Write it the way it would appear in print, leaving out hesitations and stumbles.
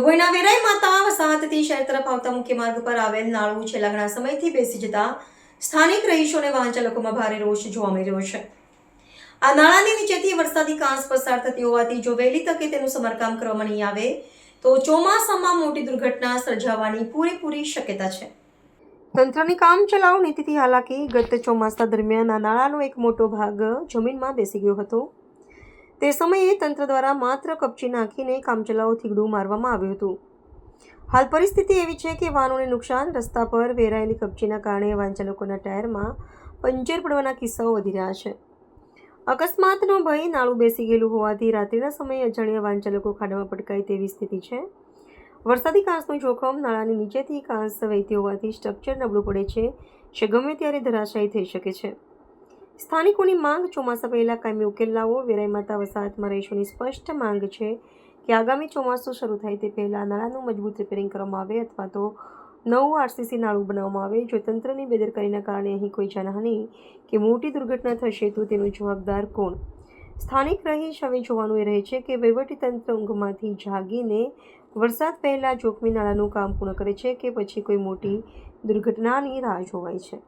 ડભોઈના વેરાઈ માતા વસાહતથી શહેર તરફ આવતા મુખ્ય માર્ગ પર આવેલ નાળું છેલ્લા ઘણા સમયથી બેસી જતા સ્થાનિક રહીશોને વાહન ચાલકોમાં ભારે રોષ જોવા મળી રહ્યો છે. આ નાળાની નીચેથી વરસાદી કાંસ પસાર થતી હોવાથી જો વહેલી તકે તેનું સમારકામ કરવામાં નહીં આવે તો ચોમાસામાં મોટી દુર્ઘટના સર્જાવાની પૂરેપૂરી શક્યતા છે. તંત્રની કામચલાઉ નીતિથી હાલાકી ગત ચોમાસા દરમિયાન આ નાળાનો એક મોટો ભાગ જમીનમાં બેસી ગયો હતો. તે સમયે તંત્ર દ્વારા માત્ર કપચી નાખીને કામચલાઉ થીગડું મારવામાં આવ્યું હતું. હાલ પરિસ્થિતિ એવી છે કે વાહનોને નુકસાન, રસ્તા પર વેરાયેલી કપચીના કારણે વાહન ચાલકોના ટાયરમાં પંચર પડવાના કિસ્સાઓ વધી રહ્યા છે. અકસ્માતનો ભય, નાળું બેસી ગયેલું હોવાથી રાત્રિના સમયે અજાણ્યા વાહન ચાલકો ખાડામાં પટકાય તેવી સ્થિતિ છે. વરસાદી કાંસનું જોખમ, નાળાની નીચેથી કાંસ વહેતી હોવાથી સ્ટ્રક્ચર નબળું પડે છે જે ગમે ત્યારે ધરાશાયી થઈ શકે છે. સ્થાનિકોની માંગ, ચોમાસા પહેલા કાયમી ઉકેલ લાવો. વેરાઈ માતા વસાહતમાં રહીશોની સ્પષ્ટ માંગ છે કે આગામી ચોમાસું શરૂ થાય તે પહેલાં નાળાનું મજબૂત રિપેરિંગ કરવામાં આવે અથવા તો નવું આરસીસી નાળું બનાવવામાં આવે. જો તંત્રની બેદરકારીના કારણે અહીં કોઈ જાનહાનિ કે મોટી દુર્ઘટના થશે તો તેનો જવાબદાર કોણ? સ્થાનિક રહીશ હવે જોવાનું એ રહે છે કે વહીવટીતંત્ર ઊંઘમાંથી જાગીને વરસાદ પહેલાં જોખમી નાળાનું કામ પૂર્ણ કરે છે કે પછી કોઈ મોટી દુર્ઘટનાની રાહ જોવાય છે.